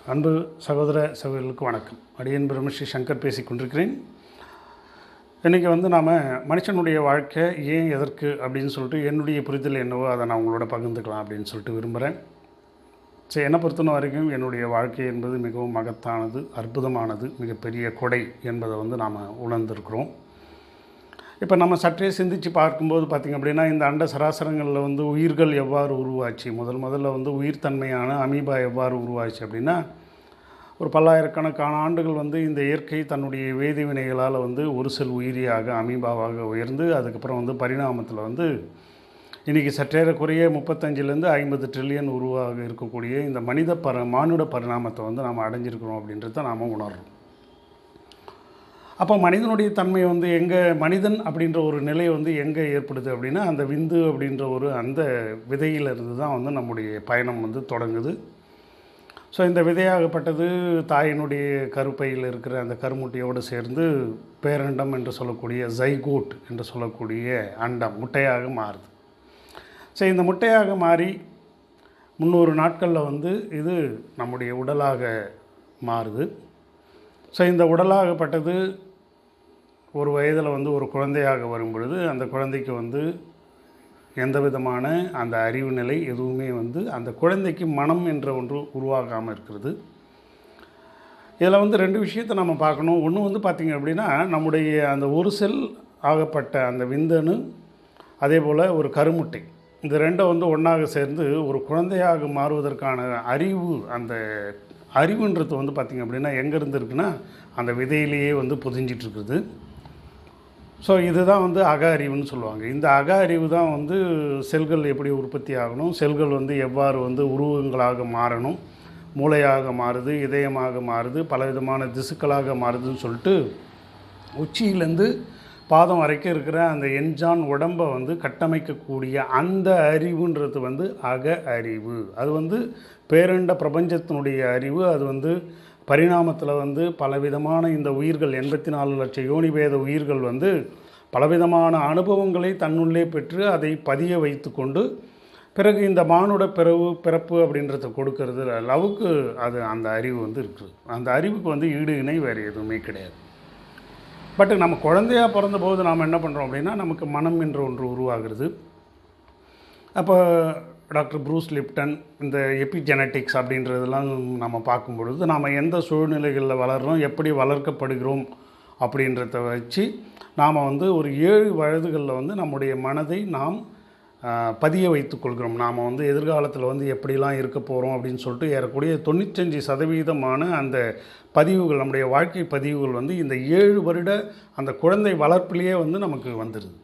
அன்பு சகோதர சகோதரிகளுக்கு வணக்கம். அடியன் பிரம்மஸ்ரீ சங்கர் பேசி கொண்டிருக்கிறேன். இன்றைக்கி நாம் மனுஷனுடைய வாழ்க்கை ஏன் எதற்கு அப்படின்னு சொல்லிட்டு என்னுடைய புரிதல் என்னவோ அதை நான் உங்களோட பகிர்ந்துக்கலாம் அப்படின்னு சொல்லிட்டு விரும்புகிறேன். சரி, என்னை பொறுத்தன வரைக்கும் என்னுடைய வாழ்க்கை என்பது மிகவும் மகத்தானது, அற்புதமானது, மிகப்பெரிய கொடை என்பதை நாம் உணர்ந்திருக்கிறோம். இப்போ நம்ம சற்றே சிந்தித்து பார்க்கும்போது பார்த்திங்க அப்படின்னா, இந்த அண்ட சராசரங்களில் உயிர்கள் எவ்வாறு உருவாச்சு, முதல்ல உயிர்த்தன்மையான அமீபா எவ்வாறு உருவாச்சு அப்படின்னா, ஒரு பல்லாயிரக்கணக்கான ஆண்டுகள் இந்த இயற்கை தன்னுடைய வேதி வினைகளால் ஒரு செல் உயிரியாக அமீபாவாக உயர்ந்து அதுக்கப்புறம் பரிணாமத்தில் இன்றைக்கி சற்றேறக்குறைய 35லேருந்து 50 ட்ரில்லியன் உருவாக இருக்கக்கூடிய இந்த மானுட பரிணாமத்தை நாம் அடைஞ்சிருக்கிறோம் அப்படின்றத நாம் உணர்றோம். அப்போ மனிதனுடைய தன்மை எங்கே மனிதன் அப்படின்ற ஒரு நிலை எங்கே ஏற்படுது அப்படின்னா, அந்த விந்து அப்படின்ற அந்த விதையிலிருந்து தான் நம்முடைய பயணம் தொடங்குது. ஸோ இந்த விதையாகப்பட்டது தாயினுடைய கருப்பையில் இருக்கிற அந்த கருமுட்டையோடு சேர்ந்து பேரண்டம் என்று சொல்லக்கூடிய ஜைகோட் என்று சொல்லக்கூடிய அண்டம் முட்டையாக மாறுது. ஸோ இந்த முட்டையாக மாறி 300 நாட்களில் இது நம்முடைய உடலாக மாறுது. ஸோ இந்த உடலாகப்பட்டது ஒரு வயதில் ஒரு குழந்தையாக வரும் பொழுது அந்த குழந்தைக்கு எந்த விதமான அந்த அறிவு நிலை எதுவுமே அந்த குழந்தைக்கு மனம் என்ற ஒன்று உருவாகாமல் இருக்கிறது. இதில் 2 விஷயத்தை நம்ம பார்க்கணும். ஒன்று பார்த்திங்க அப்படின்னா, நம்முடைய அந்த ஒரு செல் ஆகப்பட்ட அந்த விந்தணு, அதே போல் ஒரு கருமுட்டை, இந்த ரெண்டும் ஒன்றாக சேர்ந்து ஒரு குழந்தையாக மாறுவதற்கான அறிவு, அந்த அறிவுன்றது பார்த்திங்க அப்படின்னா எங்கேருந்து இருக்குன்னா, அந்த விதையிலேயே புதிஞ்சிட்ருக்குது. ஸோ இதுதான் அக அறிவுன்னு சொல்லுவாங்க. இந்த அக அறிவு தான் செல்கள் எப்படி உற்பத்தி ஆகணும், செல்கள் எவ்வாறு உருவங்களாக மாறணும், மூளையாக மாறுது, இதயமாக மாறுது, பலவிதமான திசுக்களாக மாறுதுன்னு சொல்லிட்டு உச்சியிலேருந்து பாதம் வரைக்கும் இருக்கிற அந்த என்ஜான் உடம்பை கட்டமைக்கக்கூடிய அந்த அறிவுன்றது அக அறிவு. அது பேரண்ட பிரபஞ்சத்தினுடைய அறிவு. அது பரிணாமத்தில் பலவிதமான இந்த உயிர்கள் 84 லட்சம் யோனிபேத உயிர்கள் பலவிதமான அனுபவங்களை தன்னுள்ளே பெற்று அதை பதிய வைத்து கொண்டு பிறகு இந்த மானுட பிறப்பு அப்படின்றத கொடுக்கறது அளவுக்கு அது அந்த அறிவு இருக்குது. அந்த அறிவுக்கு ஈடு இணை வேறு எதுவுமே கிடையாது. பட் நம்ம குழந்தையாக பிறந்தபோது நாம் என்ன பண்ணுறோம் அப்படின்னா, நமக்கு மனம் என்ற ஒன்று உருவாகிறது. அப்போ டாக்டர் ப்ரூஸ் லிப்டன் இந்த எபிஜெனட்டிக்ஸ் அப்படின்றதெல்லாம் நம்ம பார்க்கும் பொழுது, நாம் எந்த சூழ்நிலைகளில் வளர்கிறோம், எப்படி வளர்க்கப்படுகிறோம் அப்படின்றத வச்சு நாம் ஒரு 7 வயதுகளில் நம்முடைய மனதை நாம் பதிய வைத்து கொள்கிறோம். நாம் எதிர்காலத்தில் எப்படிலாம் இருக்க போகிறோம் அப்படின்னு சொல்லிட்டு ஏறக்கூடிய 95% அந்த பதிவுகள், நம்முடைய வாழ்க்கை பதிவுகள் இந்த 7 வருட அந்த குழந்தை வளர்ப்பிலேயே நமக்கு வந்துடுது.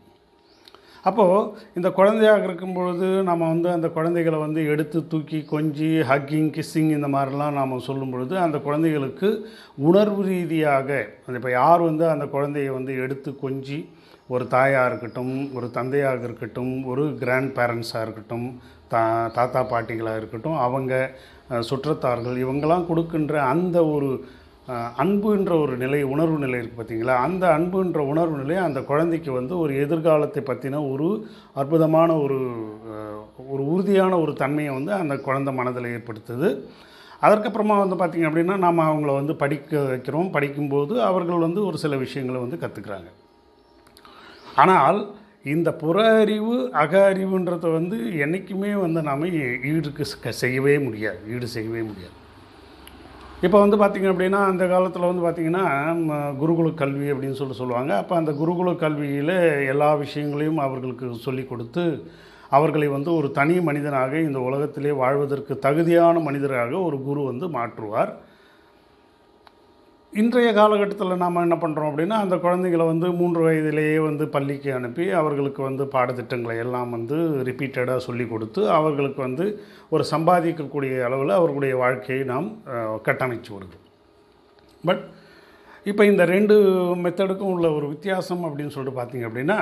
அப்போது இந்த குழந்தையாக இருக்கும் பொழுது நம்ம அந்த குழந்தைகளை எடுத்து தூக்கி கொஞ்சி ஹக்கிங், கிஸ்ஸிங் இந்த மாதிரிலாம் நாம் சொல்லும் பொழுது அந்த குழந்தைகளுக்கு உணர்வு ரீதியாக இப்போ யார் அந்த குழந்தையை எடுத்து கொஞ்சி, ஒரு தாயாக இருக்கட்டும், ஒரு தந்தையாக இருக்கட்டும், ஒரு கிராண்ட் பேரண்ட்ஸாக இருக்கட்டும், தாத்தா பாட்டிகளாக இருக்கட்டும், அவங்க சுற்றத்தார்கள், இவங்கெல்லாம் கொடுக்கின்ற அந்த ஒரு அன்புன்ற ஒரு நிலை, உணர்வு நிலை இருக்குது பார்த்திங்களா, அந்த அன்புன்ற உணர்வு நிலை அந்த குழந்தைக்கு ஒரு எதிர்காலத்தை பற்றின ஒரு அற்புதமான ஒரு உறுதியான ஒரு தன்மையை அந்த குழந்தை மனதில் ஏற்படுத்துது. அதற்கப்புறமா பார்த்திங்க அப்படின்னா, நாம் அவங்கள படிக்க வைக்கிறோம். படிக்கும்போது அவர்கள் ஒரு சில விஷயங்களை கற்றுக்குறாங்க. ஆனால் இந்த புற அறிவு, அக அறிவுன்றதை என்றைக்குமே நாம் செய்யவே முடியாது. இப்போ பார்த்திங்க அப்படின்னா, அந்த காலத்தில் பார்த்திங்கன்னா குருகுல கல்வி அப்படின்னு சொல்லுவாங்க. அப்போ அந்த குருகுல கல்வியில் எல்லா விஷயங்களையும் அவர்களுக்கு சொல்லிக் கொடுத்து அவர்களை ஒரு தனி மனிதனாக இந்த உலகத்திலே வாழ்வதற்கு தகுதியான மனிதராக ஒரு குரு மாற்றுவார். இன்றைய காலகட்டத்தில் நாம் என்ன பண்ணுறோம் அப்படின்னா, அந்த குழந்தைகளை 3 வயதிலேயே பள்ளிக்கு அனுப்பி அவர்களுக்கு பாடத்திட்டங்களை எல்லாம் ரிப்பீட்டடாக சொல்லி கொடுத்து அவர்களுக்கு ஒரு சம்பாதிக்கக்கூடிய அளவில் அவர்களுடைய வாழ்க்கையை நாம் கட்டமைச்சு விடுகிறோம். பட் இப்போ இந்த 2 மெத்தடுக்கும் உள்ள ஒரு வித்தியாசம் அப்படின்னு சொல்லிட்டு பார்த்திங்க அப்படின்னா,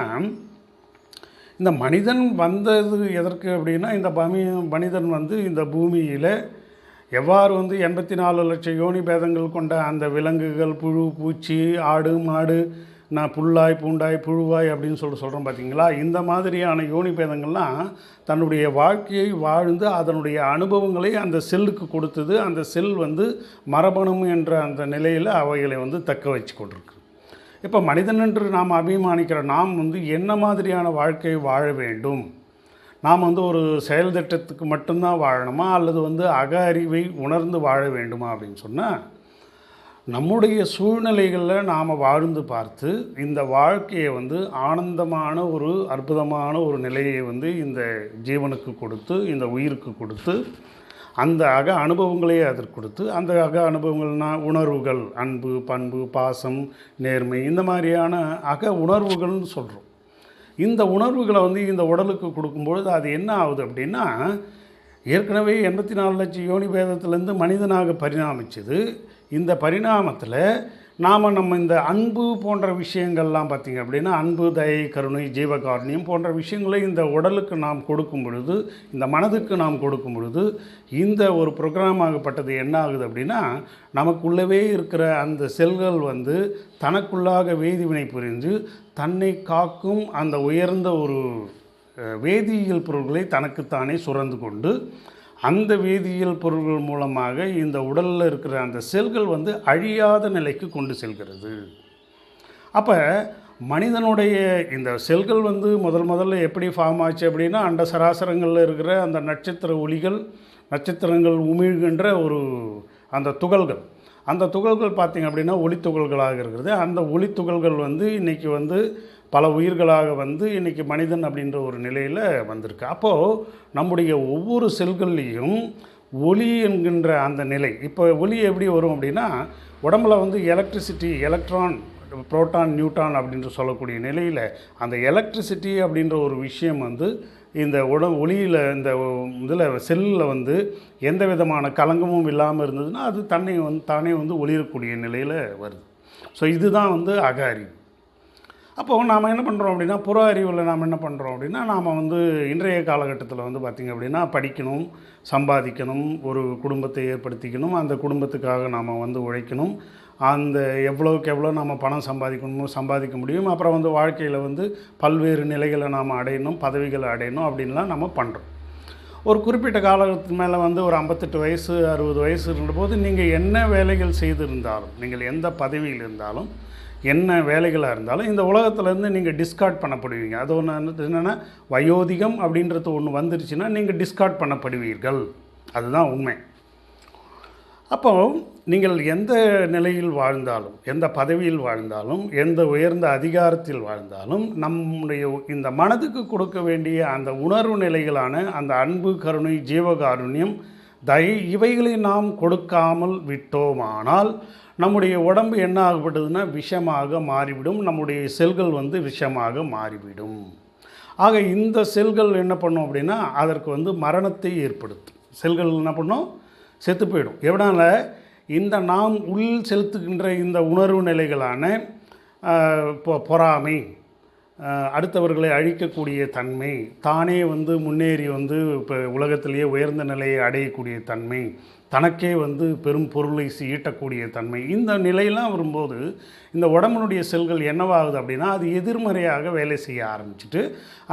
இந்த மனிதன் வந்தது எதற்கு அப்படின்னா, இந்த மனிதன் இந்த பூமியில் எவ்வாறு 84 லட்சம் யோனி பேதங்கள் கொண்ட அந்த விலங்குகள், புழு, பூச்சி, ஆடு, மாடு, நான் புல்லாய் பூண்டாய் புழுவாய் அப்படின்னு சொல்கிறோம் பார்த்தீங்களா. இந்த மாதிரியான யோனி பேதங்கள்லாம் தன்னுடைய வாழ்க்கையை வாழ்ந்து அதனுடைய அனுபவங்களை அந்த செல்லுக்கு கொடுத்தது. அந்த செல் வந்து மரபணு என்ற அந்த நிலையில் அவைகளை வந்து தக்க வச்சு கொண்டிருக்கு. இப்போ மனிதன் என்று நாம் அபிமானிக்கிற நாம் வந்து என்ன மாதிரியான வாழ்க்கையை வாழ வேண்டும், நாம் வந்து ஒரு செயல் திட்டத்துக்கு மட்டும்தான் வாழணுமா அல்லது வந்து அக அறிவை உணர்ந்து வாழ வேண்டுமா அப்படின்னு சொன்னால், நம்முடைய சூழ்நிலைகளில் நாம் வாழ்ந்து பார்த்து இந்த வாழ்க்கையை வந்து ஆனந்தமான ஒரு அற்புதமான ஒரு நிலையை வந்து இந்த ஜீவனுக்கு கொடுத்து, இந்த உயிருக்கு கொடுத்து, அந்த அக அனுபவங்களையே அதற்கு கொடுத்து, அந்த அக அனுபவங்கள்னால் உணர்வுகள், அன்பு, பண்பு, பாசம், நேர்மை, இந்த மாதிரியான அக உணர்வுகள்னு சொல்கிறோம். இந்த உணர்வுகளை வந்து இந்த உடலுக்கு கொடுக்கும்பொழுது அது என்ன ஆகுது அப்படின்னா, ஏற்கனவே 84 லட்சம் யோனி பேதத்திலேருந்து மனிதனாக பரிணாமிச்சது. இந்த பரிணாமத்தில் நம்ம இந்த அன்பு போன்ற விஷயங்கள்லாம் பார்த்திங்க அப்படின்னா, அன்பு, தயை, கருணை, ஜீவகாருண்யம் போன்ற விஷயங்களை இந்த உடலுக்கு நாம் கொடுக்கும் பொழுது, இந்த மனதுக்கு நாம் கொடுக்கும் பொழுது, இந்த ஒரு ப்ரோக்ராம் ஆகப்பட்டது என்ன ஆகுது அப்படின்னா, நமக்குள்ளவே இருக்கிற அந்த செல்கள் வந்து தனக்குள்ளாக வேதிவினை புரிந்து தன்னை காக்கும் அந்த உயர்ந்த ஒரு வேதியியல் பொருள்களை தனக்குத்தானே சுரந்து கொண்டு, அந்த வேதியியல் பொருள்கள் மூலமாக இந்த உடலில் இருக்கிற அந்த செல்கள் வந்து அழியாத நிலைக்கு கொண்டு செல்கிறது. அப்போ மனிதனுடைய இந்த செல்கள் வந்து முதல்ல எப்படி ஃபார்ம் ஆச்சு அப்படின்னா, அண்ட சராசரங்களில் இருக்கிற அந்த நட்சத்திர ஒளிகள், நட்சத்திரங்கள் உமிழ்கின்ற ஒரு அந்த துகள்கள், அந்த துகள்கள் பார்த்திங்க அப்படின்னா ஒளித்துகள்களாக இருக்கிறது. அந்த ஒளித்துகள்கள் வந்து இன்றைக்கி வந்து பல உயிர்களாக வந்து இன்றைக்கி மனிதன் அப்படின்ற ஒரு நிலையில் வந்திருக்கு. அப்போது நம்முடைய ஒவ்வொரு செல்கள்லேயும் ஒளி என்கின்ற அந்த நிலை, இப்போ ஒளி எப்படி வரும் அப்படின்னா, உடம்பில் வந்து எலக்ட்ரிசிட்டி, எலக்ட்ரான், புரோட்டான், நியூட்ரான் அப்படின்ற சொல்லக்கூடிய நிலையில் அந்த எலக்ட்ரிசிட்டி அப்படின்ற ஒரு விஷயம் வந்து இந்த ஒளியில் இந்த இதில் செல்லில் வந்து எந்த விதமான கலங்கமும் இல்லாமல் இருந்ததுன்னா அது தானே வந்து ஒளிரக்கூடிய நிலையில் வருது. ஸோ இதுதான் வந்து அக அறிவு. அப்போது நாம் என்ன பண்ணுறோம் அப்படின்னா, புற அறிவில் நாம் என்ன பண்ணுறோம் அப்படின்னா, நாம் வந்து இன்றைய காலகட்டத்தில் வந்து பார்த்திங்க அப்படின்னா படிக்கணும், சம்பாதிக்கணும், ஒரு குடும்பத்தை ஏற்படுத்திக்கணும், அந்த குடும்பத்துக்காக நாம் வந்து உழைக்கணும், அந்த எவ்வளோக்கு எவ்வளோ நம்ம பணம் சம்பாதிக்க முடியும், அப்புறம் வந்து வாழ்க்கையில் வந்து பல்வேறு நிலைகளை நாம் அடையணும், பதவிகளை அடையணும் அப்படின்லாம் நம்ம பண்ணுறோம். ஒரு குறிப்பிட்ட காலத்துக்கு மேலே வந்து ஒரு 58 வயசு 60 வயசு இருந்தபோது நீங்கள் என்ன வேலைகள் செய்திருந்தாலும், நீங்கள் எந்த பதவியில் இருந்தாலும், என்ன வேலைகளாக இருந்தாலும் இந்த உலகத்துலேருந்து நீங்கள் டிஸ்கார்ட் பண்ணப்படுவீங்க. அது ஒன்று என்னென்னா, வயோதிகம் அப்படின்றது ஒன்று வந்துருச்சுன்னா நீங்கள் டிஸ்கார்ட் பண்ணப்படுவீர்கள். அதுதான் உண்மை. அப்போது நீங்கள் எந்த நிலையில் வாழ்ந்தாலும், எந்த பதவியில் வாழ்ந்தாலும், எந்த உயர்ந்த அதிகாரத்தில் வாழ்ந்தாலும், நம்முடைய இந்த மனதுக்கு கொடுக்க வேண்டிய அந்த உணர்வு நிலைகளான அந்த அன்பு, கருணை, ஜீவகாருண்யம், தயை, இவைகளை நாம் கொடுக்காமல் விட்டோமானால் நம்முடைய உடம்பு என்ன ஆகப்பட்டதுன்னா விஷமாக மாறிவிடும். நம்முடைய செல்கள் வந்து விஷமாக மாறிவிடும். ஆக இந்த செல்கள் என்ன பண்ணும் அப்படின்னா, அதற்கு வந்து மரணத்தை ஏற்படுத்தும். செல்கள் என்ன பண்ணும், செத்து போயிடும். எவனால, இந்த நாம் உள் செலுத்துகின்ற இந்த உணர்வு நிலைகளான பொறாமை, அடுத்தவர்களை அழிக்கக்கூடிய தன்மை, தானே வந்து முன்னேறி வந்து இப்போ உலகத்திலேயே உயர்ந்த நிலையை அடையக்கூடிய தன்மை, தனக்கே வந்து பெரும் பொருளை ஈட்டக்கூடிய தன்மை, இந்த நிலையெல்லாம் வரும்போது இந்த உடம்புனுடைய செல்கள் என்னவாகுது அப்படின்னா, அது எதிர்மறையாக வேலை செய்ய ஆரம்பிச்சுட்டு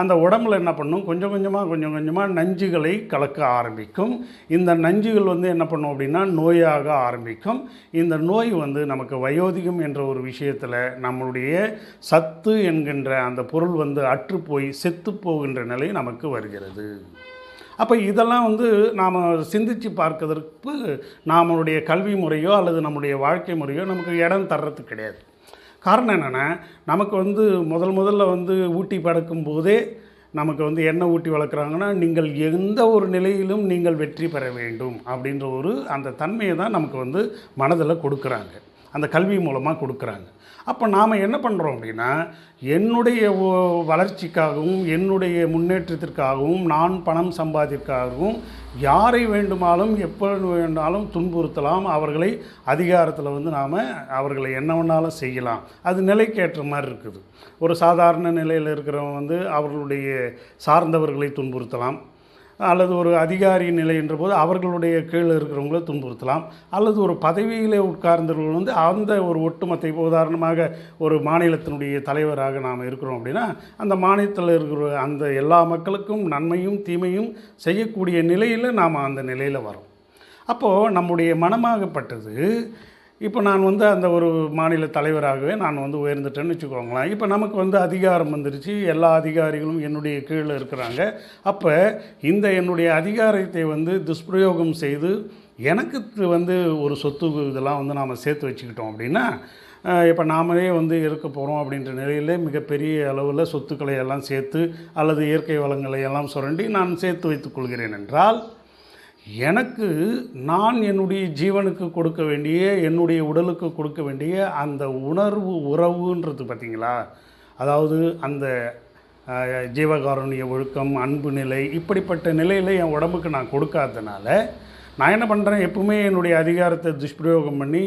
அந்த உடம்புல என்ன பண்ணும், கொஞ்சம் கொஞ்சமாக நஞ்சுகளை கலக்க ஆரம்பிக்கும். இந்த நஞ்சுகள் வந்து என்ன பண்ணும் அப்படின்னா நோயாக ஆரம்பிக்கும். இந்த நோய் வந்து நமக்கு வயோதிகம் என்ற ஒரு விஷயத்தில் நம்மளுடைய சத்து என்கின்ற அந்த பொருள் வந்து அற்றுப்போய் செத்து போகின்ற நிலை நமக்கு வருகிறது. அப்போ இதெல்லாம் வந்து நாம் சிந்தித்து பார்க்கறதுக்கு நம்மளுடைய கல்வி முறையோ அல்லது நம்முடைய வாழ்க்கை முறையோ நமக்கு இடம் தர்றது கிடையாது. காரணம் என்னென்னா, நமக்கு வந்து முதல்ல வந்து ஊட்டி பறக்கும் போதே நமக்கு வந்து என்ன ஊட்டி வளர்க்குறாங்கன்னா, நீங்கள் எந்த ஒரு நிலையிலும் நீங்கள் வெற்றி பெற வேண்டும் அப்படின்ற ஒரு அந்த தன்மையை தான் நமக்கு வந்து மனதில் கொடுக்குறாங்க, அந்த கல்வி மூலமாக கொடுக்குறாங்க. அப்போ நாம் என்ன பண்ணுறோம் அப்படின்னா, என்னுடைய வளர்ச்சிக்காகவும் என்னுடைய முன்னேற்றத்திற்காகவும் நான் பணம் சம்பாதிற்காகவும் யாரை வேண்டுமானாலும் எப்பொழுது வேண்டாலும் துன்புறுத்தலாம். அவர்களை அதிகாரத்தில் வந்து நாம் அவர்களை என்ன வேணாலும் செய்யலாம். அது நிலைக்கேற்ற மாதிரி இருக்குது. ஒரு சாதாரண நிலையில் இருக்கிறவங்க வந்து அவர்களுடைய சார்ந்தவர்களை துன்புறுத்தலாம். அல்லது ஒரு அதிகாரி நிலை என்ற போது அவர்களுடைய கீழே இருக்கிறவங்கள துன்புறுத்தலாம், அல்லது ஒரு பதவியிலே உட்கார்ந்தவர்கள் வந்து அந்த ஒரு ஒட்டுமொத்த, இப்போ உதாரணமாக ஒரு மாநிலத்தினுடைய தலைவராக நாம் இருக்கிறோம் அப்படின்னா அந்த மாநிலத்தில் இருக்கிற அந்த எல்லா மக்களுக்கும் நன்மையும் தீமையும் செய்யக்கூடிய நிலையில் நாம் அந்த நிலையில் வரோம். அப்போது நம்முடைய மனமாகப்பட்டது, இப்போ நான் வந்து அந்த ஒரு மாநில தலைவராகவே நான் வந்து உயர்ந்துட்டேன்னு வச்சுக்கோங்களேன். இப்போ நமக்கு வந்து அதிகாரம் வந்துடுச்சு, எல்லா அதிகாரிகளும் என்னுடைய கீழே இருக்கிறாங்க. அப்போ இந்த என்னுடைய அதிகாரத்தை வந்து துஷ்பிரயோகம் செய்து எனக்கு வந்து ஒரு சொத்து இதெல்லாம் வந்து நாம் சேர்த்து வச்சுக்கிட்டோம் அப்படின்னா, இப்போ நாமளே வந்து இருக்க போகிறோம் அப்படின்ற நிலையில் மிகப்பெரிய அளவில் சொத்துக்களை எல்லாம் சேர்த்து அல்லது இயற்கை வளங்களை எல்லாம் சுரண்டி நான் சேர்த்து வைத்துக் கொள்கிறேன் என்றால், எனக்கு நான் என்னுடைய ஜீவனுக்கு கொடுக்க வேண்டிய, என்னுடைய உடலுக்கு கொடுக்க வேண்டிய அந்த உணர்வு உறவுன்றது பார்த்திங்களா, அதாவது அந்த ஜீவகாருண்ய ஒழுக்கம், அன்பு நிலை, இப்படிப்பட்ட நிலையில் என் உடம்புக்கு நான் கொடுக்காததுனால நான் என்ன பண்ணுறேன், எப்பவுமே என்னுடைய அதிகாரத்தை துஷ்பிரயோகம் பண்ணி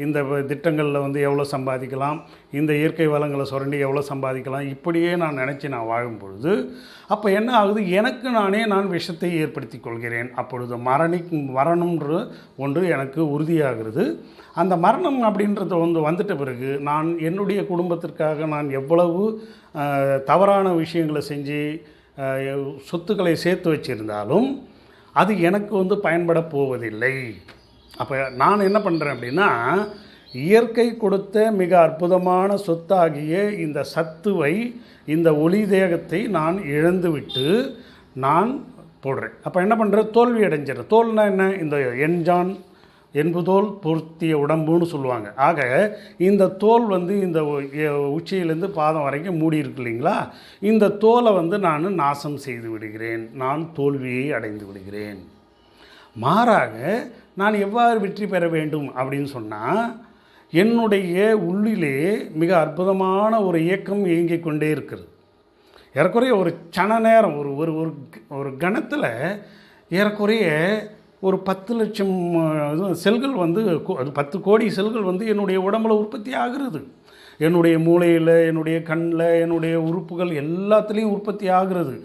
இந்த திட்டங்களில் வந்து எவ்வளோ சம்பாதிக்கலாம், இந்த இயற்கை வளங்களை சுரண்டி எவ்வளோ சம்பாதிக்கலாம், இப்படியே நான் நினச்சி நான் வாழும் பொழுது அப்போ என்ன ஆகுது, எனக்கு நான் விஷத்தை ஏற்படுத்தி கொள்கிறேன். அப்பொழுது மரணம்ன்ற ஒன்று எனக்கு உறுதியாகிறது. அந்த மரணம் அப்படின்றது வந்துட்ட பிறகு நான் என்னுடைய குடும்பத்திற்காக நான் எவ்வளவு தவறான விஷயங்களை செஞ்சு சொத்துக்களை சேர்த்து வச்சுருந்தாலும் அது எனக்கு வந்து பயன்பட போவதில்லை. அப்போ நான் என்ன பண்ணுறேன் அப்படின்னா, இயற்கை கொடுத்த மிக அற்புதமான சொத்தாகிய இந்த சத்துவை, இந்த ஒளி தேகத்தை நான் இழந்துவிட்டு நான் போடுறேன். அப்போ என்ன பண்ணுறேன், தோல்வி அடைஞ்சிடறேன். தோல்னா என்ன, இந்த எண்ஜான் என்பதோல் பொருத்திய உடம்புன்னு சொல்லுவாங்க. ஆக இந்த தோல் வந்து இந்த உச்சியிலேருந்து பாதம் வரைக்கும் மூடி இருக்கு இல்லைங்களா, இந்த தோலை வந்து நான் நாசம் செய்து விடுகிறேன், நான் தோல்வியை அடைந்து விடுகிறேன். மாறாக நான் எவ்வாறு வெற்றி பெற வேண்டும் அப்படின்னு சொன்னால், என்னுடைய உள்ளிலே மிக அற்புதமான ஒரு இயக்கம் இயங்கிக் கொண்டே இருக்கிறது. ஏறக்குறைய ஒரு சன நேரம், ஒரு கணத்தில் ஏறக்குறைய ஒரு 10 லட்சம் செல்கள் வந்து, அது 10 கோடி செல்கள் வந்து என்னுடைய உடம்பில் உற்பத்தி ஆகிறது. என்னுடைய மூளையில், என்னுடைய கண்ணில், என்னுடைய உறுப்புகள் எல்லாத்துலேயும் உற்பத்தி ஆகிறது.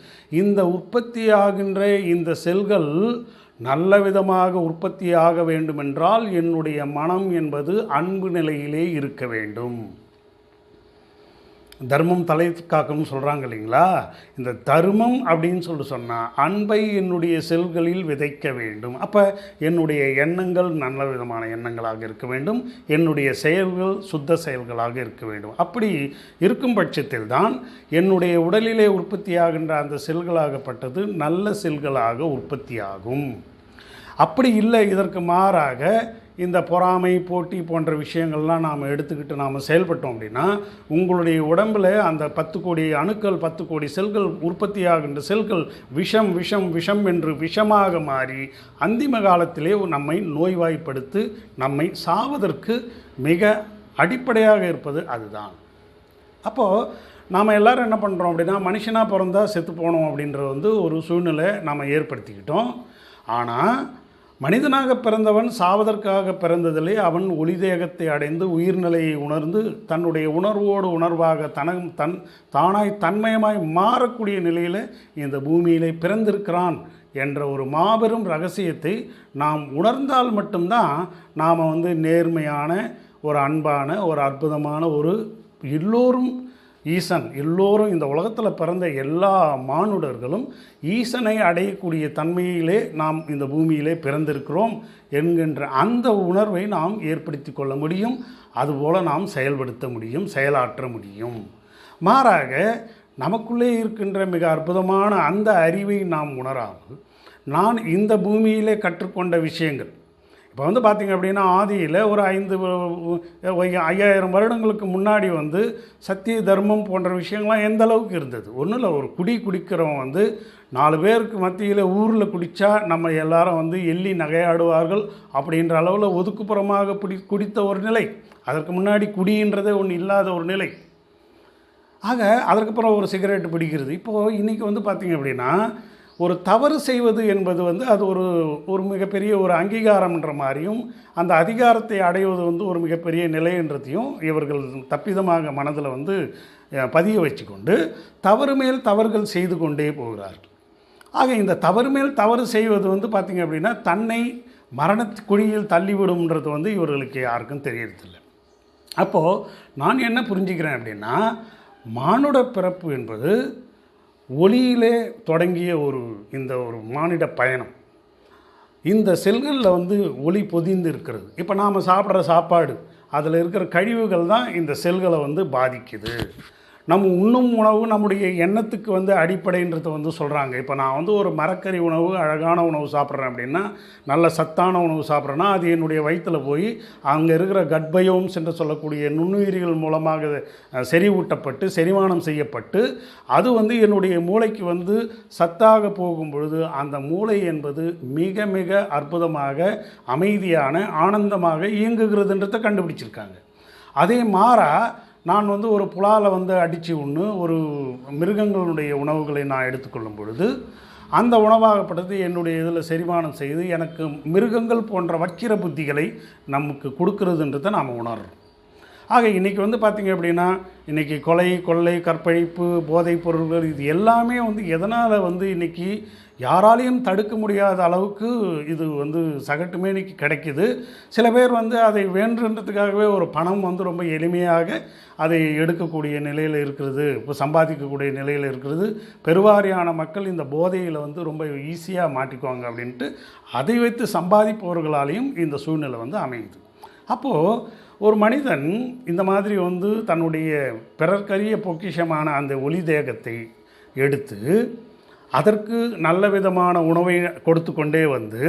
இந்த உற்பத்தி ஆகின்ற இந்த செல்கள் நல்ல விதமாக உற்பத்தி ஆக வேண்டுமென்றால் என்னுடைய மனம் என்பது அன்பு நிலையிலே இருக்க வேண்டும். தர்மம் தலை காக்கணும்னு சொல்கிறாங்க இல்லைங்களா, இந்த தர்மம் அப்படின்னு சொன்னால் அன்பை என்னுடைய செல்களில் விதைக்க வேண்டும். அப்போ என்னுடைய எண்ணங்கள் நல்ல விதமான எண்ணங்களாக இருக்க வேண்டும், என்னுடைய செயல்கள் சுத்த செயல்களாக இருக்க வேண்டும். அப்படி இருக்கும் பட்சத்தில் தான் என்னுடைய உடலிலே உற்பத்தியாகின்ற அந்த செல்களாகப்பட்டது நல்ல செல்களாக உற்பத்தியாகும். அப்படி இல்லை, இதற்கு மாறாக இந்த பொறாமை, போட்டி போன்ற விஷயங்கள்லாம் நாம் எடுத்துக்கிட்டு நாம் செயல்பட்டோம் அப்படின்னா, உங்களுடைய உடம்பில் அந்த 10 கோடி அணுக்கள், 10 கோடி செல்கள் உற்பத்தி ஆகின்ற செல்கள் விஷம் விஷம் விஷம் என்று விஷமாக மாறி அந்திம காலத்திலே நம்மை நோய்வாய்ப்படுத்தி நம்மை சாவதற்கு மிக அடிப்படையாக இருப்பது அதுதான். அப்போது நாம் எல்லோரும் என்ன பண்ணுறோம் அப்படின்னா, மனுஷனாக பிறந்தால் செத்து போனோம் அப்படின்ற ஒரு சூழ்நிலை நாம் ஏற்படுத்திக்கிட்டோம். ஆனால் மனிதனாக பிறந்தவன் சாவதற்காக பிறந்ததிலே அவன் ஒளிதேகத்தை அடைந்து உயிர்நிலையை உணர்ந்து தன்னுடைய உணர்வோடு உணர்வாக தானாய் தன்மயமாய் மாறக்கூடிய நிலையில் இந்த பூமியிலே பிறந்திருக்கிறான் என்ற ஒரு மாபெரும் ரகசியத்தை நாம் உணர்ந்தால் மட்டும்தான் நாம் நேர்மையான, ஒரு அன்பான, ஒரு அற்புதமான, ஒரு எல்லோரும் ஈசன், எல்லோரும் இந்த உலகத்தில் பிறந்த எல்லா மானுடர்களும் ஈசனை அடையக்கூடிய தன்மையிலே நாம் இந்த பூமியிலே பிறந்திருக்கிறோம் என்கின்ற அந்த உணர்வை நாம் ஏற்படுத்தி கொள்ள முடியும். அதுபோல் நாம் செயல்படுத்த முடியும், செயலாற்ற முடியும். மாறாக நமக்குள்ளே இருக்கின்ற மிக அற்புதமான அந்த அறிவை நாம் உணராமல் நான் இந்த பூமியிலே கற்றுக்கொண்ட விஷயங்கள், இப்போ பார்த்திங்க அப்படின்னா ஆதியில் ஒரு 5000 வருடங்களுக்கு முன்னாடி சத்திய தர்மம் போன்ற விஷயங்கள்லாம் எந்த அளவுக்கு இருந்தது. ஒன்றும் இல்லை, ஒரு குடிக்கிறவன் 4 பேருக்கு மத்தியில் ஊரில் குடித்தா நம்ம எல்லாரும் எள்ளி நகையாடுவார்கள் அப்படின்ற அளவில் ஒதுக்குப்புறமாக குடித்த ஒரு நிலை. அதற்கு முன்னாடி குடின்றதே ஒன்று இல்லாத ஒரு நிலை. ஆக அதற்கப்புறம் ஒரு சிகரெட்டு பிடிக்கிறது. இப்போது இன்றைக்கி பார்த்திங்க அப்படின்னா ஒரு தவறு செய்வது என்பது அது ஒரு மிகப்பெரிய ஒரு அங்கீகாரம்ன்ற மாதிரியும், அந்த அதிகாரத்தை அடைவது ஒரு மிகப்பெரிய நிலைன்றதையும் இவர்கள் தப்பிதமாக மனதில் பதிய வச்சு கொண்டு தவறு மேல் தவறுகள் செய்து கொண்டே போகிறார்கள். ஆக இந்த தவறு மேல் தவறு செய்வது வந்து பார்த்திங்க அப்படின்னா தன்னை மரணத்து குழியில் தள்ளிவிடும்ன்றது வந்து இவர்களுக்கு யாருக்கும் தெரியறதில்ல. அப்போது நான் என்ன புரிஞ்சுக்கிறேன் அப்படின்னா, மானுட பிறப்பு என்பது ஒளியிலே தொடங்கிய இந்த ஒரு மானிட பயணம். இந்த செல்களில் வந்து ஒளி பொதிந்து இருக்கிறது. இப்போ நாம் சாப்பிட்ற சாப்பாடு அதில் இருக்கிற கழிவுகள் தான் இந்த செல்களை வந்து பாதிக்குது. நம்ம உண்ணும் உணவு நம்முடைய எண்ணத்துக்கு வந்து அடிப்படைன்றதை வந்து சொல்கிறாங்க. இப்போ நான் வந்து ஒரு மரக்கறி உணவு, அழகான உணவு சாப்பிட்றேன் அப்படின்னா, நல்ல சத்தான உணவு சாப்பிட்றேன்னா, அது என்னுடைய வயிற்றில் போய் அங்கே இருக்கிற கட்பயோம்ஸ் என்று சொல்லக்கூடிய நுண்ணுயிரிகள் மூலமாக செறிவூட்டப்பட்டு செரிமானம் செய்யப்பட்டு அது வந்து என்னுடைய மூளைக்கு வந்து சத்தாக போகும் பொழுது அந்த மூளை என்பது மிக மிக அற்புதமாக அமைதியான ஆனந்தமாக இயங்குகிறதுன்றதை கண்டுபிடிச்சிருக்காங்க. அதே மாறா நான் வந்து ஒரு புலால் வந்து அடித்து ஒரு மிருகங்களுடைய உணவுகளை நான் எடுத்துக்கொள்ளும் பொழுது அந்த உணவாகப்பட்டது என்னுடைய இதில் செரிமானம் செய்து எனக்கு மிருகங்கள் போன்ற வக்கிர புத்திகளை நமக்கு கொடுக்கறதுன்றதை நாம் உணர்றோம். ஆக இன்றைக்கி வந்து பார்த்திங்க அப்படின்னா, இன்றைக்கி கொலை, கொள்ளை, கற்பழிப்பு, போதைப் பொருள்கள் இது எல்லாமே வந்து எதனால் வந்து இன்றைக்கி யாராலையும் தடுக்க முடியாத அளவுக்கு இது வந்து சகட்டுமே இன்றைக்கி கிடைக்கிது. சில பேர் வந்து அதை வேண்டுன்றதுக்காகவே ஒரு பணம் வந்து ரொம்ப எளிமையாக அதை எடுக்கக்கூடிய நிலையில் இருக்கிறது, இப்போ சம்பாதிக்கக்கூடிய நிலையில் இருக்கிறது. பெருவாரியான மக்கள் இந்த போதையில் வந்து ரொம்ப ஈஸியாக மாட்டிக்குவாங்க அப்படின்ட்டு அதை வைத்து சம்பாதிப்பவர்களாலையும் இந்த சூழ்நிலை வந்து அமையுது. அப்போது ஒரு மனிதன் இந்த மாதிரி வந்து தன்னுடைய பிறர்க்கரிய பொக்கிஷமான அந்த ஒளி தேகத்தை எடுத்து அதற்கு நல்ல விதமான உணவை கொடுத்து கொண்டே வந்து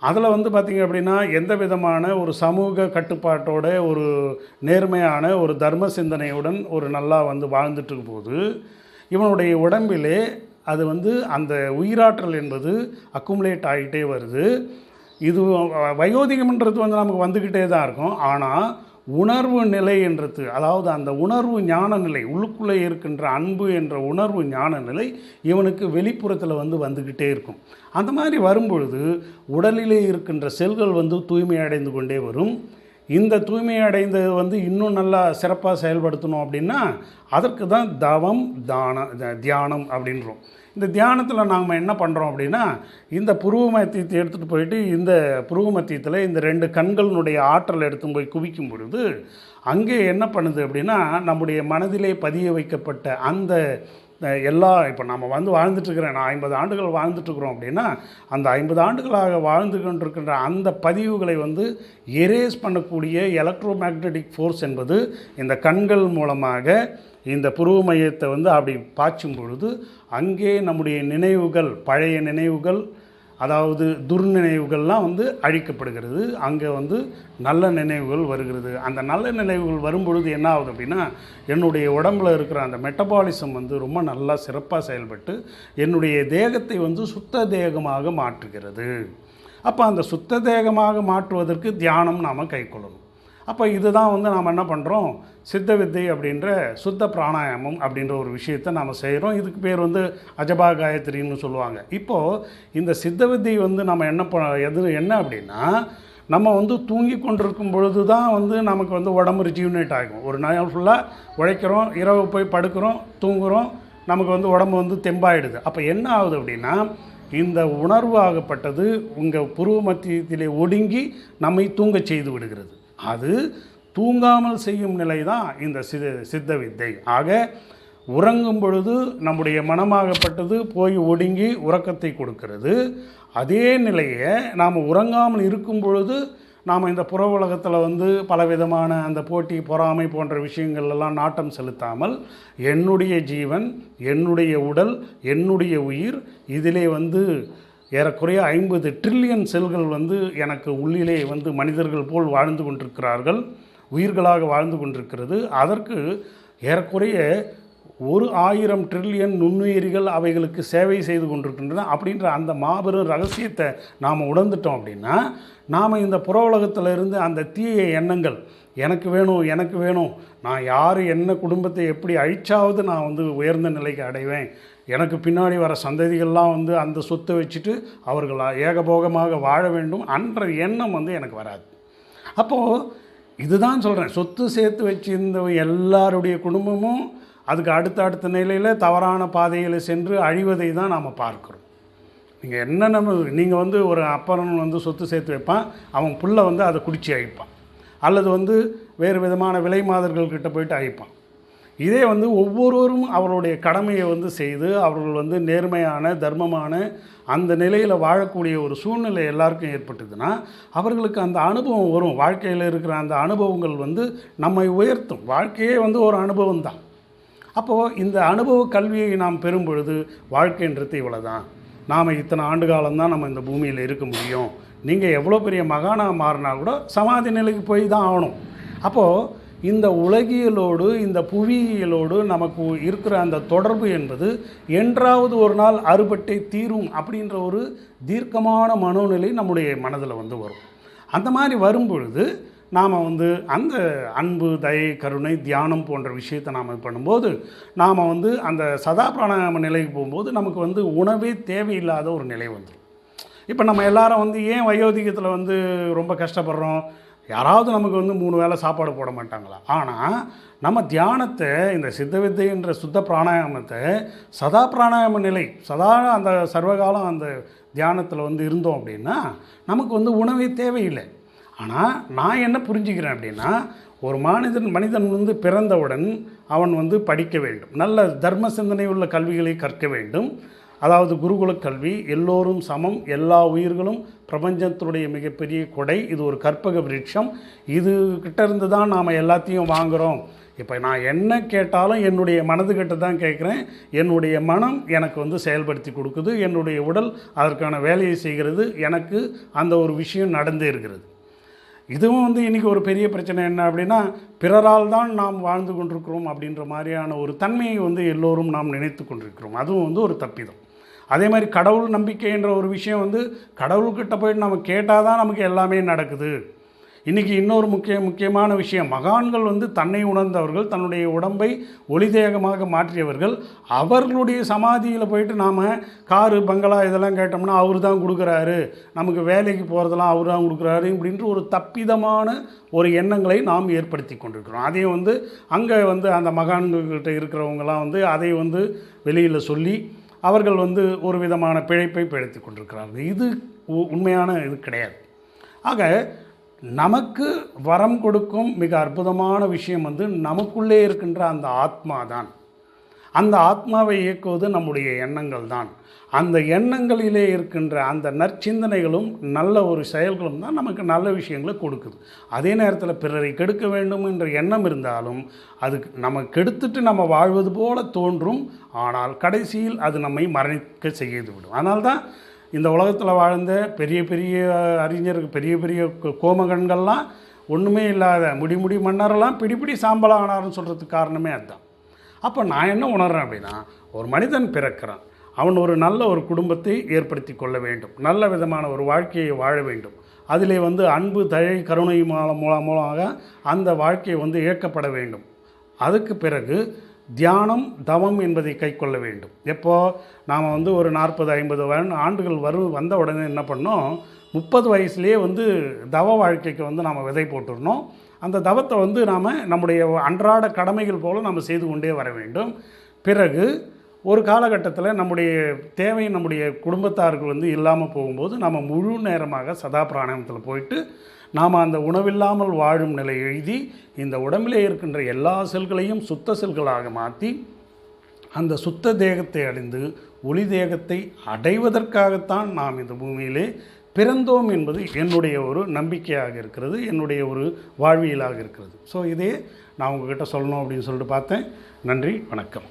அதில் வந்து பார்த்திங்க அப்படின்னா எந்த விதமான ஒரு சமூக கட்டுப்பாட்டோட ஒரு நேர்மையான ஒரு தர்ம சிந்தனையுடன் ஒரு நல்லா வந்து வாழ்ந்துட்டுருக்கும் போது இவனுடைய உடம்பிலே அது வந்து அந்த உயிராற்றல் என்பது அக்குமுலேட் ஆகிட்டே வருது. இது வயோதிகம்ன்றது வந்து நமக்கு வந்துக்கிட்டே தான் இருக்கும். ஆனால் உணர்வு நிலை என்றது, அதாவது அந்த உணர்வு ஞான நிலை, உள்ளுக்குள்ளே இருக்கின்ற அன்பு என்ற உணர்வு ஞான நிலை இவனுக்கு வெளிப்புறத்தில் வந்து வந்துக்கிட்டே இருக்கும். அந்த மாதிரி வரும்பொழுது உடலிலே இருக்கின்ற செல்கள் வந்து தூய்மை அடைந்து கொண்டே வரும். இந்த தூய்மை அடைந்தது வந்து இன்னும் நல்லா சிறப்பாக செயல்படுத்தணும் அப்படின்னா அதற்கு தான் தவம், தியானம் அப்படின்றோம். இந்த தியானத்தில் நாம் என்ன பண்ணுறோம் அப்படின்னா, இந்த புருவ மத்தியத்தை எடுத்துகிட்டு போயிட்டு இந்த புருவ மத்தியத்தில் இந்த 2 கண்களினுடைய ஆற்றல் எடுத்து போய் குவிக்கும் பொழுது அங்கே என்ன பண்ணுது அப்படின்னா, நம்முடைய மனதிலே பதிய வைக்கப்பட்ட அந்த இப்போ நம்ம வந்து வாழ்ந்துட்டுருக்கிறேன், நான் 50 ஆண்டுகள் வாழ்ந்துட்டுருக்குறோம் அப்படின்னா அந்த 50 ஆண்டுகளாக வாழ்ந்து கொண்டிருக்கின்ற அந்த பதிவுகளை வந்து எரேஸ் பண்ணக்கூடிய எலக்ட்ரோ மேக்னெட்டிக் ஃபோர்ஸ் என்பது இந்த கண்கள் மூலமாக இந்த புருவ மையத்தை வந்து அப்படி பாய்ச்சும் பொழுது அங்கே நம்முடைய நினைவுகள், பழைய நினைவுகள், அதாவது துர்நினைவுகள்லாம் வந்து அழிக்கப்படுகிறது. அங்கே வந்து நல்ல நினைவுகள் வருகிறது. அந்த நல்ல நினைவுகள் வரும்பொழுது என்ன ஆகுது அப்படின்னா, என்னுடைய உடம்பில் இருக்கிற அந்த மெட்டபாலிசம் வந்து ரொம்ப நல்லா சிறப்பாக செயல்பட்டு என்னுடைய தேகத்தை வந்து சுத்த தேகமாக மாற்றுகிறது. அப்போ அந்த சுத்த தேகமாக மாற்றுவதற்கு தியானம் நாம் கைக்கொள்ளணும். அப்போ இதுதான் வந்து நாம் என்ன பண்ணுறோம், சித்த வித்தை அப்படின்ற சுத்த பிராணாயாமம் அப்படின்ற ஒரு விஷயத்தை நாம் செய்கிறோம். இதுக்கு பேர் வந்து அஜபா காயத்ரின்னு சொல்லுவாங்க. இப்போது இந்த சித்த வித்தை வந்து நம்ம என்ன அப்படின்னா, நம்ம வந்து தூங்கி கொண்டிருக்கும் பொழுது தான் வந்து நமக்கு வந்து உடம்பு ரிஜியூனேட் ஆகும். ஒரு நாள் ஃபுல்லாக உழைக்கிறோம், இரவு போய் படுக்கிறோம், தூங்குகிறோம், நமக்கு வந்து உடம்பு வந்து தெம்பாயிடுது. அப்போ என்ன ஆகுது அப்படின்னா, இந்த உணர்வு ஆகப்பட்டது உங்கள் புருவ மத்தியத்திலே ஒடுங்கி நம்மை தூங்கச் செய்து விடுகிறது. அது தூங்காமல் செய்யும் நிலை தான் இந்த சித்த வித்தை. ஆக உறங்கும் பொழுது நம்முடைய மனமாகப்பட்டது போய் ஒடுங்கி உறக்கத்தை கொடுக்கிறது. அதே நிலையை நாம் உறங்காமல் இருக்கும் பொழுது நாம் இந்த புற உலகத்தில் வந்து பலவிதமான அந்த போட்டி, பொறாமை போன்ற விஷயங்கள்லாம் நாட்டம் செலுத்தாமல் என்னுடைய ஜீவன், என்னுடைய உடல், என்னுடைய உயிர், இதிலே வந்து ஏறக்குறைய 50 ட்ரில்லியன் செல்கள் வந்து எனக்கு உள்ளிலே வந்து மனிதர்கள் போல் வாழ்ந்து கொண்டிருக்கிறார்கள், உயிர்களாக வாழ்ந்து கொண்டிருக்கிறது. அதற்கு ஏறக்குறைய 1000 ட்ரில்லியன் நுண்ணுயிரிகள் அவைகளுக்கு சேவை செய்து கொண்டிருக்கின்றன. அப்படின்ற அந்த மாபெரும் ரகசியத்தை நாம் உணர்ந்துட்டோம் அப்படின்னா, நாம் இந்த புற உலகத்தில் இருந்து அந்த தீய எண்ணங்கள், எனக்கு வேணும், எனக்கு வேணும், நான் யார் என்ன குடும்பத்தை எப்படி அழிச்சாவது நான் வந்து உயர்ந்த நிலைக்கு அடைவேன், எனக்கு பின்னாடி வர சந்ததிகள்லாம் வந்து அந்த சொத்தை வச்சுட்டு அவர்கள் ஏகபோகமாக வாழ வேண்டும் என்ற எண்ணம் வந்து எனக்கு வராது. அப்போது இதுதான் சொல்கிறேன், சொத்து சேர்த்து வச்சிருந்த எல்லாருடைய குடும்பமும் அதுக்கு அடுத்த நிலையில் தவறான பாதையில் சென்று அழிவதை தான் நாம் பார்க்குறோம். நீங்கள் என்னென்ன நீங்கள் வந்து ஒரு அப்பறன் வந்து சொத்து சேர்த்து வைப்பான், அவன் புள்ள வந்து அதை குடிச்சு அழிப்பான், அல்லது வந்து வேறு விதமான விலை மாதர்கள்கிட்ட போயிட்டு அழிப்பான். இதே வந்து ஒவ்வொருவரும் அவருடைய கடமையை வந்து செய்து அவர்கள் வந்து நேர்மையான தர்மமான அந்த நிலையில் வாழக்கூடிய ஒரு சூழ்நிலை எல்லாருக்கும் ஏற்பட்டதுன்னா அவர்களுக்கு அந்த அனுபவம் வரும். வாழ்க்கையில் இருக்கிற அந்த அனுபவங்கள் வந்து நம்மை உயர்த்தும். வாழ்க்கையே வந்து ஒரு அனுபவம் தான். அப்போது இந்த அனுபவ கல்வியை நாம் பெறும் பொழுது வாழ்க்கைன்றது இவ்வளோ தான், நாம் இத்தனை ஆண்டு காலம்தான் நம்ம இந்த பூமியில் இருக்க முடியும், நீங்கள் எவ்வளோ பெரிய மகானாக மாறினா கூட சமாதி நிலைக்கு போய் தான் ஆகணும். அப்போது இந்த உலகியலோடு இந்த புவியியலோடு நமக்கு இருக்கிற அந்த தொடர்பு என்பது என்றாவது ஒரு நாள் அறுபட்டை தீரும் அப்படின்ற ஒரு தீர்க்கமான மனோநிலை நம்முடைய மனதில் வந்து வரும். அந்த மாதிரி வரும்பொழுது நாம் வந்து அந்த அன்பு, தயை, கருணை, தியானம் போன்ற விஷயத்தை நாம் பண்ணும்போது நாம் வந்து அந்த சதா பிராணாயாம நிலைக்கு போகும்போது நமக்கு வந்து உணவே தேவையில்லாத ஒரு நிலை வந்துடும். இப்போ நம்ம எல்லாரும் வந்து ஏன் வயோதிகத்தில் வந்து ரொம்ப கஷ்டப்படுறோம்? யாராவது நமக்கு வந்து 3 வேளை சாப்பாடு போட மாட்டாங்களா? ஆனால் நம்ம தியானத்தை, இந்த சித்த வித்தைன்ற சுத்த பிராணாயாமத்தை சதா பிராணாயாம நிலை, சதா அந்த சர்வகாலம் அந்த தியானத்தில் வந்து இருந்தோம் அப்படின்னா நமக்கு வந்து உணவே தேவையில்லை. ஆனால் நான் என்ன புரிஞ்சுக்கிறேன் அப்படின்னா, ஒரு மனிதன் வந்து பிறந்தவுடன் அவன் வந்து படிக்க வேண்டும், நல்ல தர்ம சிந்தனை உள்ள கல்விகளை கற்க வேண்டும். அதாவது குருகுல கல்வி, எல்லோரும் சமம், எல்லா உயிர்களும் பிரபஞ்சத்தினுடைய மிகப்பெரிய கொடை, இது ஒரு கற்பக விருட்சம், இது கிட்ட இருந்து தான் நாம் எல்லாத்தையும் வாங்குகிறோம். இப்போ நான் என்ன கேட்டாலும் என்னுடைய மனதுக்கிட்ட தான் கேட்குறேன். என்னுடைய மனம் எனக்கு வந்து செயல்படுத்தி கொடுக்குது, என்னுடைய உடல் அதற்கான வேலையை செய்கிறது, எனக்கு அந்த ஒரு விஷயம் நடந்தே இருக்கிறது. இதுவும் வந்து இன்றைக்கி ஒரு பெரிய பிரச்சனை என்ன அப்படின்னா, பிறரால் தான் நாம் வாழ்ந்து கொண்டிருக்கிறோம் அப்படின்ற மாதிரியான ஒரு தன்மையை வந்து எல்லோரும் நாம் நினைத்து கொண்டிருக்கிறோம். அதுவும் வந்து ஒரு தப்பிதம். அதே மாதிரி கடவுள் நம்பிக்கைன்ற ஒரு விஷயம் வந்து கடவுள்கிட்ட போய்ட்டு நம்ம கேட்டால் தான் நமக்கு எல்லாமே நடக்குது. இன்றைக்கி இன்னொரு முக்கியமான விஷயம், மகான்கள் வந்து தன்னை உணர்ந்தவர்கள், தன்னுடைய உடம்பை ஒளிதேகமாக மாற்றியவர்கள். அவர்களுடைய சமாதியில் போயிட்டு நாம் காரு, பங்களா இதெல்லாம் கேட்டோம்னா அவர் தான் கொடுக்குறாரு, நமக்கு வேலைக்கு போகிறதெல்லாம் அவர் தான் கொடுக்குறாரு இப்படின்ற ஒரு தப்பிதமான ஒரு எண்ணங்களை நாம் ஏற்படுத்தி கொண்டிருக்கிறோம். அதையும் வந்து அங்கே வந்து அந்த மகான்கள்கிட்ட இருக்கிறவங்களாம் வந்து அதை வந்து வெளியில் சொல்லி அவர்கள் வந்து ஒரு விதமான பிழைப்பை பிழைத்து கொண்டிருக்கிறார்கள். இது உண்மையான இது கிடையாது. ஆக நமக்கு வரம் கொடுக்கும் மிக அற்புதமான விஷயம் வந்து நமக்குள்ளே இருக்கின்ற அந்த ஆத்மா தான். அந்த ஆத்மாவை இயக்குவது நம்முடைய எண்ணங்கள் தான். அந்த எண்ணங்களிலே இருக்கின்ற அந்த நற்சிந்தனைகளும் நல்ல ஒரு செயல்களும் தான் நமக்கு நல்ல விஷயங்களை கொடுக்குது. அதே நேரத்தில் பிறரை கெடுக்க வேண்டும் என்ற எண்ணம் இருந்தாலும் அதுக்கு நம்ம கெடுத்துட்டு நம்ம வாழ்வது போல தோன்றும். ஆனால் கடைசியில் அது நம்மை மரணிக்க செய்து விடும். அதனால்தான் இந்த உலகத்தில் வாழ்ந்த பெரிய பெரிய அறிஞர்கள், பெரிய பெரிய கோமகன்கள்லாம் ஒன்றுமே இல்லாத முடி மன்னரெல்லாம் பிடி சாம்பலாக ஆனார்னு சொல்கிறதுக்கு காரணமே அதுதான். அப்போ நான் என்ன உணர்றேன் அப்படின்னா, ஒரு மனிதன் பிறக்கிறான், அவன் ஒரு நல்ல ஒரு குடும்பத்தை ஏற்படுத்தி கொள்ள வேண்டும், நல்ல விதமான ஒரு வாழ்க்கையை வாழ வேண்டும். அதிலே வந்து அன்பு, தயை, கருணை மூலமாக அந்த வாழ்க்கையை வந்து இயக்கப்பட வேண்டும். அதுக்கு பிறகு தியானம், தவம் என்பதை கை கொள்ள வேண்டும். எப்போது நாம் வந்து ஒரு 40-50 ஆண்டுகள் வந்த உடனே என்ன பண்ணோம், 30 வயசுலேயே வந்து தவ வாழ்க்கைக்கு வந்து நாம் விதை போட்டுருந்தோம். அந்த தவத்தை வந்து நாம் நம்முடைய அன்றாட கடமைகள் போல் நம்ம செய்து கொண்டே வர வேண்டும். பிறகு ஒரு காலகட்டத்தில் நம்முடைய தேவை, நம்முடைய குடும்பத்தார்கள் வந்து இல்லாமல் போகும்போது நம்ம முழு நேரமாக சதா பிராணாயாமத்தில் போயிட்டு நாம் அந்த உணவில்லாமல் வாழும் நிலை எழுதி இந்த உடம்பிலே இருக்கின்ற எல்லா செல்களையும் சுத்த செல்களாக மாற்றி அந்த சுத்த தேகத்தை அடைந்து ஒளி தேகத்தை அடைவதற்காகத்தான் நாம் இந்த பூமியிலே பிறந்தோம் என்பது என்னுடைய ஒரு நம்பிக்கையாக இருக்கிறது, என்னுடைய ஒரு வாழ்வியலாக இருக்கிறது. ஸோ இதே நான் உங்கள்கிட்ட சொல்லணும் அப்படின்னு சொல்லிட்டு பார்த்தேன். நன்றி, வணக்கம்.